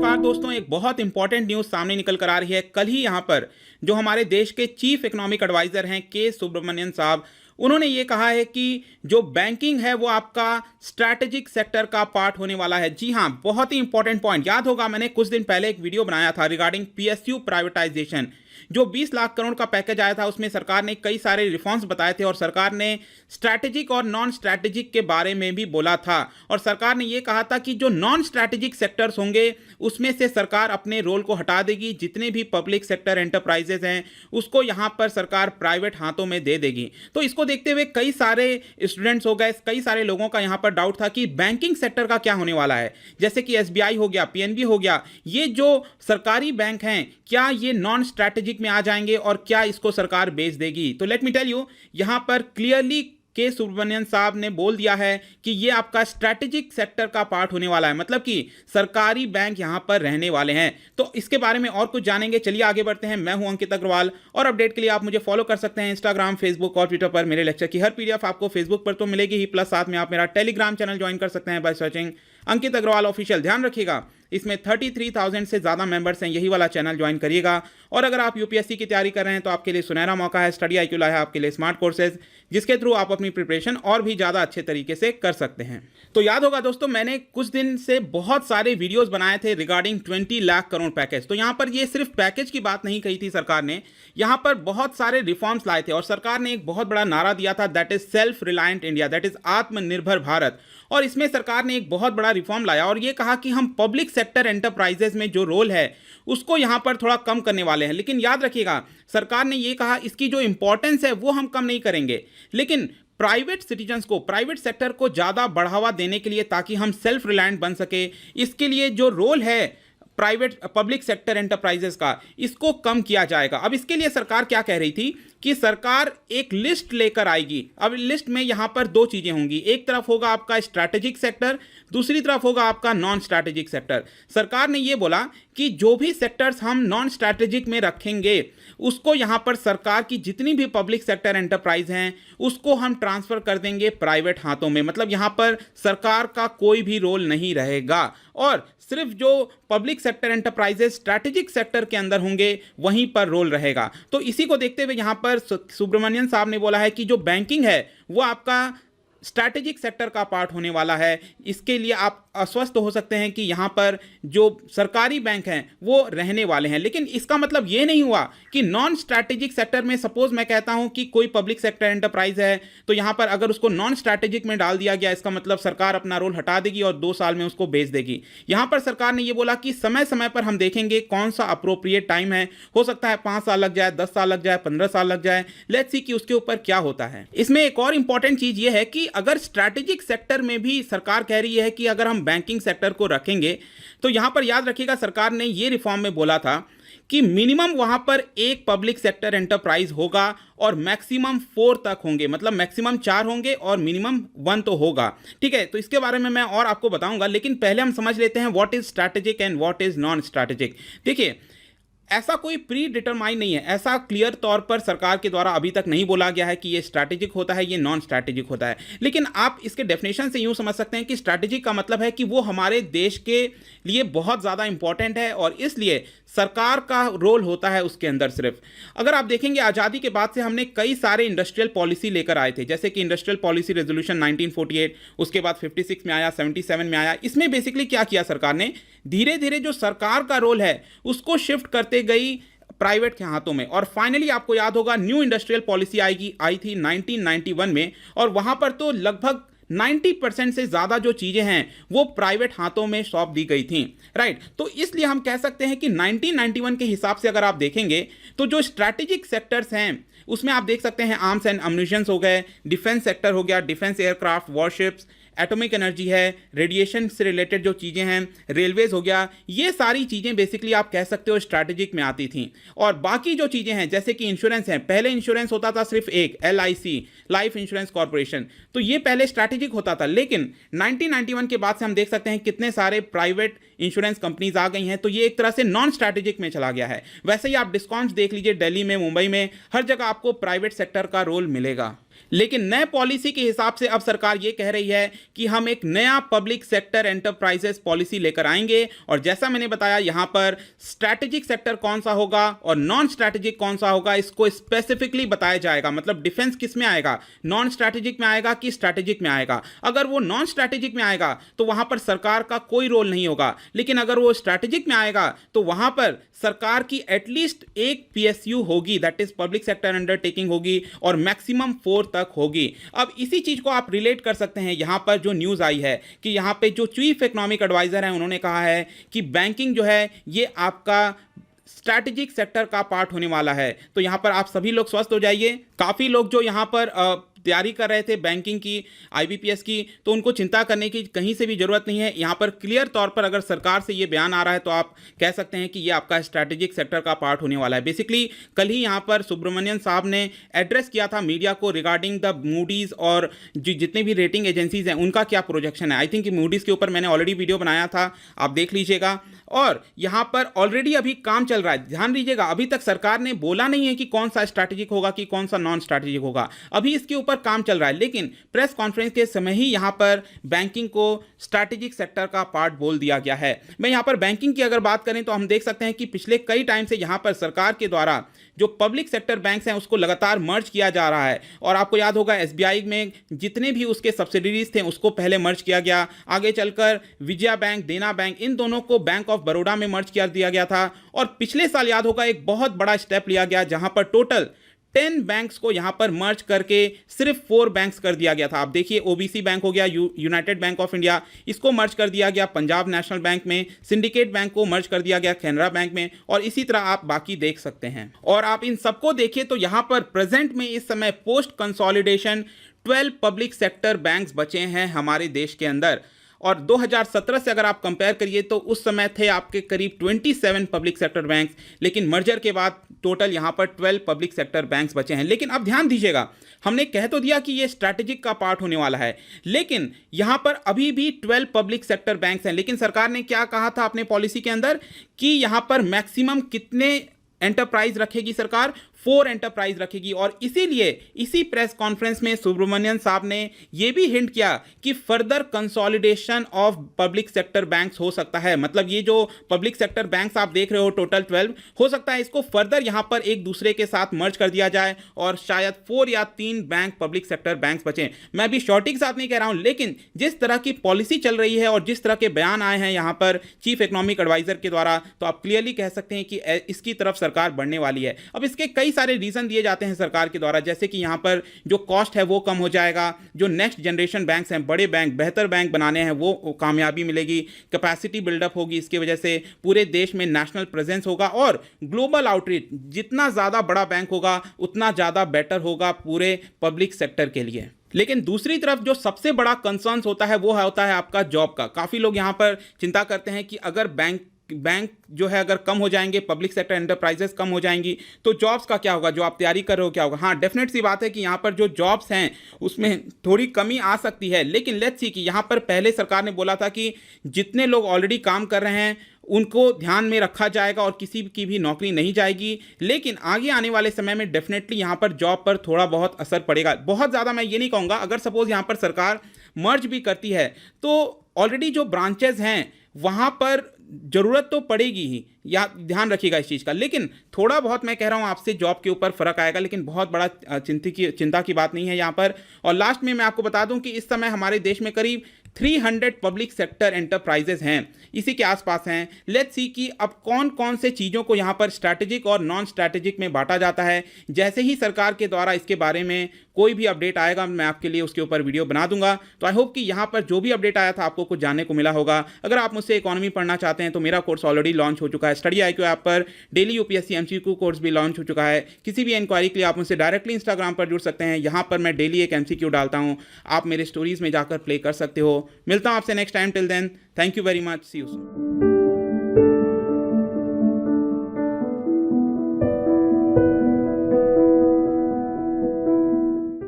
नमस्कार दोस्तों, एक बहुत इंपॉर्टेंट न्यूज़ सामने निकल कर आ रही है। कल ही यहाँ पर जो हमारे देश के चीफ इकोनॉमिक एडवाइज़र हैं के सुब्रमण्यन साहब, उन्होंने ये कहा है कि जो बैंकिंग है वो आपका स्ट्रैटेजिक सेक्टर का पार्ट होने वाला है। जी हाँ, बहुत ही इंपॉर्टेंट पॉइंट। याद होगा मैंने कुछ दिन पहले एक वीडियो बनाया था रिगार्डिंग पीएसयू प्राइवेटाइजेशन। जो 20 लाख करोड़ का पैकेज आया था उसमें सरकार ने कई सारे रिफॉर्म्स बताए थे और सरकार ने स्ट्रैटेजिक और नॉन स्ट्रैटेजिक के बारे में भी बोला था। और सरकार ने यह कहा था कि जो नॉन स्ट्रैटेजिक सेक्टर्स होंगे उसमें से सरकार अपने रोल को हटा देगी। जितने भी पब्लिक सेक्टर एंटरप्राइजेज हैं उसको यहां पर सरकार प्राइवेट हाथों में दे देगी। तो इसको देखते हुए कई सारे स्टूडेंट्स हो गए, कई सारे लोगों का यहां पर डाउट था कि बैंकिंग सेक्टर का क्या होने वाला है। जैसे कि एसबीआई हो गया, पीएनबी हो गया, ये जो सरकारी बैंक हैं क्या ये नॉन स्ट्रैटेजिक में आ जाएंगे और क्या इसको सरकार बेच देगी। तो लेट मी टेल यू, यहां पर क्लियरली के सुब्रमण्यन साहब ने बोल दिया है कि ये आपका स्ट्रैटेजिक सेक्टर का पार्ट होने वाला है, मतलब कि सरकारी बैंक यहां पर रहने वाले हैं। तो इसके बारे में और कुछ जानेंगे, चलिए आगे बढ़ते हैं। मैं हूं अंकित अग्रवाल और अपडेट के लिए आप मुझे फॉलो कर सकते हैं इंस्टाग्राम, फेसबुक और ट्विटर पर। मेरे लेक्चर की हर पीडीएफ आपको फेसबुक पर तो मिलेगी ही, प्लस साथ में आप मेरा टेलीग्राम चैनल ज्वाइन कर सकते हैं by searching Ankit Agarwal official. ध्यान रखिएगा इसमें 33,000 से ज़्यादा मेंबर्स हैं, यही वाला चैनल ज्वाइन करिएगा। और अगर आप यूपीएससी की तैयारी कर रहे हैं तो आपके लिए सुनहरा मौका है। स्टडी IQ लाया है आपके लिए स्मार्ट कोर्सेज, जिसके थ्रू आप अपनी प्रिपरेशन और भी ज़्यादा अच्छे तरीके से कर सकते हैं। तो याद होगा दोस्तों, मैंने कुछ दिन से बहुत सारे वीडियोस बनाए थे रिगार्डिंग 20 लाख करोड़ पैकेज। तो यहाँ पर ये सिर्फ पैकेज की बात नहीं कही थी सरकार ने, यहाँ पर बहुत सारे रिफॉर्म्स लाए थे और सरकार ने एक बहुत बड़ा नारा दिया था, that is self reliant India, that is आत्मनिर्भर भारत। और इसमें सरकार ने एक बहुत बड़ा रिफॉर्म लाया और ये कहा कि हम पब्लिक सेक्टर एंटरप्राइजेज में जो रोल है उसको यहां पर थोड़ा कम करने वाले हैं। लेकिन याद रखिएगा, सरकार ने ये कहा इसकी जो इंपॉर्टेंस है वो हम कम नहीं करेंगे, लेकिन प्राइवेट सिटीजन्स को, प्राइवेट सेक्टर को ज़्यादा बढ़ावा देने के लिए, ताकि हम सेल्फ रिलायंट बन सके, इसके लिए जो रोल है प्राइवेट पब्लिक सेक्टर एंटरप्राइजेस का, इसको कम किया जाएगा। अब इसके लिए सरकार क्या कह रही थी कि सरकार एक लिस्ट लेकर आएगी। अब लिस्ट में यहां पर दो चीजें होंगी, एक तरफ होगा आपका स्ट्रैटेजिक सेक्टर, दूसरी तरफ होगा आपका नॉन स्ट्रैटेजिक सेक्टर। सरकार ने यह बोला कि जो भी सेक्टर्स हम नॉन स्ट्रैटेजिक में रखेंगे उसको यहां पर सरकार की जितनी भी पब्लिक सेक्टर एंटरप्राइज हैं उसको हम ट्रांसफर कर देंगे प्राइवेट हाथों में। मतलब यहां पर सरकार का कोई भी रोल नहीं रहेगा और सिर्फ जो public sector enterprises strategic sector के अंदर होंगे वहीं पर रोल रहेगा। तो इसी को देखते हुए यहां पर सुब्रमण्यन साहब ने बोला है कि जो बैंकिंग है वो आपका स्ट्रैटेजिक सेक्टर का पार्ट होने वाला है। इसके लिए आप आश्वस्त हो सकते हैं कि यहाँ पर जो सरकारी बैंक हैं वो रहने वाले हैं। लेकिन इसका मतलब ये नहीं हुआ कि नॉन स्ट्रैटेजिक सेक्टर में, सपोज मैं कहता हूँ कि कोई पब्लिक सेक्टर एंटरप्राइज है तो यहाँ पर अगर उसको नॉन स्ट्रैटेजिक में डाल दिया गया, इसका मतलब सरकार अपना रोल हटा देगी और 2 साल में उसको बेच देगी। यहाँ पर सरकार ने ये बोला कि समय समय पर हम देखेंगे कौन सा अप्रोप्रिएट टाइम है। हो सकता है 5 साल लग जाए, 10 साल लग जाए, 15 साल लग जाए, लेट्स सी कि उसके ऊपर क्या होता है। इसमें एक और इंपॉर्टेंट चीज ये है कि अगर स्ट्रैटेजिक सेक्टर में भी सरकार कह रही है कि अगर हम बैंकिंग सेक्टर को रखेंगे, तो यहां पर याद रखिएगा सरकार ने यह रिफॉर्म में बोला था कि मिनिमम वहां पर एक पब्लिक सेक्टर एंटरप्राइज होगा और मैक्सिमम 4 तक होंगे, मतलब मैक्सिमम 4 होंगे और मिनिमम 1 तो होगा। ठीक है, तो इसके बारे में मैं और आपको बताऊंगा, लेकिन पहले हम समझ लेते हैं what is strategic and what is non strategic. देखिए, ऐसा कोई प्री डिटरमाइन नहीं है, ऐसा क्लियर तौर पर सरकार के द्वारा अभी तक नहीं बोला गया है कि ये स्ट्रैटेजिक होता है, ये नॉन स्ट्रैटेजिक होता है। लेकिन आप इसके डेफिनेशन से यूं समझ सकते हैं कि स्ट्रैटेजिक का मतलब है कि वो हमारे देश के लिए बहुत ज़्यादा इंपॉर्टेंट है और इसलिए सरकार का रोल होता है उसके अंदर। सिर्फ अगर आप देखेंगे, आज़ादी के बाद से हमने कई सारे इंडस्ट्रियल पॉलिसी लेकर आए थे, जैसे कि इंडस्ट्रियल पॉलिसी रेजोल्यूशन 1948, उसके बाद 56 में आया, 77 में आया। इसमें बेसिकली क्या किया सरकार ने, धीरे धीरे जो सरकार का रोल है उसको शिफ्ट करते गई प्राइवेट के हाथों में। और फाइनली आपको याद होगा न्यू इंडस्ट्रियल पॉलिसी आई थी 1991 में, और वहां पर तो लगभग 90% से ज्यादा जो चीजें हैं वो प्राइवेट हाथों में सौंप दी गई थी, राइट। तो इसलिए हम कह सकते हैं कि 1991 के हिसाब से अगर आप देखेंगे तो जो स्ट्रैटेजिक सेक्टर्स हैं उसमें आप देख सकते हैं आर्म्स एंड अम्यूनिशंस हो गए, डिफेंस सेक्टर हो गया, defence aircraft, warships, atomic energy है, रेडिएशन से रिलेटेड जो चीज़ें हैं, रेलवेज हो गया, ये सारी चीज़ें बेसिकली आप कह सकते हो स्ट्रैटेजिक में आती थी। और बाकी जो चीज़ें हैं जैसे कि इंश्योरेंस है, पहले इंश्योरेंस होता था सिर्फ एक, LIC, लाइफ इंश्योरेंस कॉर्पोरेशन, तो ये पहले स्ट्रैटेजिक होता था। लेकिन 1991 के बाद से हम देख सकते हैं कितने सारे प्राइवेट इंश्योरेंस कंपनीज आ गई हैं, तो ये एक तरह से नॉन स्ट्रैटेजिक में चला गया है। वैसे ही आप डिस्काउंट्स देख लीजिए, दिल्ली में, मुंबई में, हर जगह आपको प्राइवेट सेक्टर का रोल मिलेगा। लेकिन नए पॉलिसी के हिसाब से अब सरकार ये कह रही है कि हम एक नया पब्लिक सेक्टर एंटरप्राइजेस पॉलिसी लेकर आएंगे, और जैसा मैंने बताया यहां पर स्ट्रैटेजिक सेक्टर कौन सा होगा और नॉन स्ट्रैटेजिक कौन सा होगा इसको स्पेसिफिकली बताया जाएगा। मतलब डिफेंस किस में आएगा, नॉन स्ट्रैटेजिक में आएगा कि स्ट्रैटेजिक में आएगा। अगर वो नॉन स्ट्रैटेजिक में आएगा तो वहां पर सरकार का कोई रोल नहीं होगा, लेकिन अगर वो स्ट्रैटेजिक में आएगा तो वहां पर सरकार की एटलीस्ट एक पीएसयू होगी, that is public sector undertaking होगी, और मैक्सिमम 4 तक होगी। अब इसी चीज को आप रिलेट कर सकते हैं यहां पर जो न्यूज आई है कि यहां पे जो चीफ इकोनॉमिक एडवाइजर हैं उन्होंने कहा है कि बैंकिंग जो है ये आपका स्ट्रैटेजिक सेक्टर का पार्ट होने वाला है। तो यहां पर आप सभी लोग स्वस्थ हो जाइए। काफी लोग जो यहां पर तैयारी कर रहे थे बैंकिंग की, आईबीपीएस की, तो उनको चिंता करने की कहीं से भी जरूरत नहीं है। यहां पर क्लियर तौर पर अगर सरकार से ये बयान आ रहा है तो आप कह सकते हैं कि ये आपका स्ट्रैटेजिक सेक्टर का पार्ट होने वाला है। बेसिकली कल ही यहां पर सुब्रमण्यन साहब ने एड्रेस किया था मीडिया को रिगार्डिंग द मूडीज और जितने भी रेटिंग एजेंसीज हैं उनका क्या प्रोजेक्शन है। आई थिंक मूडीज के ऊपर मैंने ऑलरेडी वीडियो बनाया था, आप देख लीजिएगा। और यहां पर ऑलरेडी अभी काम चल रहा है, ध्यान दीजिएगा। अभी तक सरकार ने बोला नहीं है कि कौन सा स्ट्रैटेजिक होगा कि कौन सा नॉन स्ट्रैटेजिक होगा, अभी इसके ऊपर काम चल रहा है। लेकिन प्रेस कॉन्फ्रेंस के समय ही यहां पर बैंकिंग को स्ट्रैटेजिक सेक्टर का पार्ट बोल दिया गया है। मैं यहां पर बैंकिंग की अगर बात करें तो हम देख सकते हैं कि पिछले कई टाइम से यहां पर सरकार के द्वारा जो पब्लिक सेक्टर बैंक्स हैं उसको लगातार मर्ज किया जा रहा है। और आपको याद होगा एसबीआई में जितने भी उसके सब्सिडरीज थे उसको पहले मर्ज किया गया, आगे चलकर विजया बैंक, देना बैंक, इन दोनों को बैंक ऑफ बड़ौदा में मर्ज कर दिया गया था। और पिछले साल याद होगा एक बहुत बड़ा स्टेप लिया गया जहां पर टोटल 10 बैंक्स को यहां पर मर्ज करके सिर्फ 4 बैंक्स कर दिया गया था। आप देखिए ओबीसी बैंक हो गया, यूनाइटेड बैंक ऑफ इंडिया, इसको मर्ज कर दिया गया पंजाब नेशनल बैंक में, सिंडिकेट बैंक को मर्ज कर दिया गया कैनरा बैंक में, और इसी तरह आप बाकी देख सकते हैं। और आप इन सबको देखिए तो यहां पर प्रेजेंट में इस समय post consolidation 12 public sector banks बचे हैं हमारे देश के अंदर। और 2017 से अगर आप कंपेयर करिए तो उस समय थे आपके करीब 27 पब्लिक सेक्टर बैंक्स, लेकिन मर्जर के बाद टोटल यहां पर 12 पब्लिक सेक्टर बैंक्स बचे हैं। लेकिन अब ध्यान दीजिएगा, हमने कह तो दिया कि ये स्ट्रैटेजिक का पार्ट होने वाला है, लेकिन यहां पर अभी भी 12 पब्लिक सेक्टर बैंक्स हैं। लेकिन सरकार ने क्या कहा था अपने पॉलिसी के अंदर कि यहां पर मैक्सिमम कितने एंटरप्राइज रखेगी सरकार, 4 एंटरप्राइज रखेगी। और इसीलिए इसी प्रेस कॉन्फ्रेंस में सुब्रमण्यन साहब ने यह भी हिंट किया कि further consolidation of public sector banks हो सकता है। मतलब ये जो पब्लिक सेक्टर बैंक्स आप देख रहे हो टोटल 12, हो सकता है इसको फर्दर यहां पर एक दूसरे के साथ मर्ज कर दिया जाए और शायद 4 या 3 बैंक पब्लिक सेक्टर बैंक्स बचें। मैं भी शॉर्टी के साथ नहीं कह रहा हूं, लेकिन जिस तरह की पॉलिसी चल रही है और जिस तरह के बयान आए हैं यहां पर चीफ इकोनॉमिक एडवाइजर के द्वारा, तो आप क्लियरली कह सकते हैं कि इसकी तरफ सरकार बढ़ने वाली है। अब इसके कई सारे रीजन दिए जाते हैं सरकार के द्वारा, जैसे कि यहां पर जो कॉस्ट है वो कम हो जाएगा, जो नेक्स्ट जनरेशन बैंक्स हैं, बड़े बैंक, बेहतर बैंक बनाने हैं, वो कामयाबी मिलेगी, कैपेसिटी बिल्डअप होगी, इसकी वजह से पूरे देश में नेशनल प्रेजेंस होगा, और ग्लोबल आउटरीच, जितना ज्यादा बड़ा बैंक होगा उतना ज्यादा बेटर होगा पूरे पब्लिक सेक्टर के लिए। लेकिन दूसरी तरफ जो सबसे बड़ा कंसर्न होता है वो होता है आपका जॉब का। काफी लोग यहां पर चिंता करते हैं कि अगर बैंक जो है अगर कम हो जाएंगे, पब्लिक सेक्टर एंटरप्राइजेस कम हो जाएंगी, तो जॉब्स का क्या होगा, जो आप तैयारी कर रहे हो क्या होगा। हाँ, डेफिनेट सी बात है कि यहाँ पर जो जॉब्स हैं उसमें थोड़ी कमी आ सकती है, लेकिन लेट्स सी कि यहाँ पर पहले सरकार ने बोला था कि जितने लोग ऑलरेडी काम कर रहे हैं उनको ध्यान में रखा जाएगा और किसी की भी नौकरी नहीं जाएगी। लेकिन आगे आने वाले समय में डेफिनेटली यहाँ पर जॉब पर थोड़ा बहुत असर पड़ेगा। बहुत ज़्यादा मैं ये नहीं कहूँगा, अगर सपोज यहाँ पर सरकार मर्ज भी करती है तो ऑलरेडी जो ब्रांचेज हैं वहाँ पर जरूरत तो पड़ेगी ही, या ध्यान रखिएगा इस चीज़ का। लेकिन थोड़ा बहुत मैं कह रहा हूँ आपसे जॉब के ऊपर फर्क आएगा, लेकिन बहुत बड़ा चिंता की बात नहीं है यहाँ पर। और लास्ट में मैं आपको बता दूं कि इस समय हमारे देश में करीब 300 पब्लिक सेक्टर एंटरप्राइजेस हैं, इसी के आसपास हैं। लेट्स सी कि अब कौन कौन से चीज़ों को यहाँ पर स्ट्रैटेजिक और नॉन स्ट्रैटेजिक में बांटा जाता है। जैसे ही सरकार के द्वारा इसके बारे में कोई भी अपडेट आएगा मैं आपके लिए उसके ऊपर वीडियो बना दूंगा। तो आई होप कि यहाँ पर जो भी अपडेट आया था आपको कुछ जानने को मिला होगा। अगर आप मुझसे इकोनॉमी पढ़ना चाहते हैं तो मेरा कोर्स ऑलरेडी लॉन्च हो चुका है। स्टडी IQ ऐप पर डेली यूपीएससी MCQ कोर्स भी लॉन्च हो चुका है। किसी भी इंक्वायरी के लिए आप मुझसे डायरेक्टली इंस्टाग्राम पर जुड़ सकते हैं। यहाँ पर मैं डेली एक MCQ डालता हूँ, आप मेरे स्टोरीज में जाकर प्ले कर सकते हो। मिलता हूँ आपसे next time, till then thank you very much, see you soon.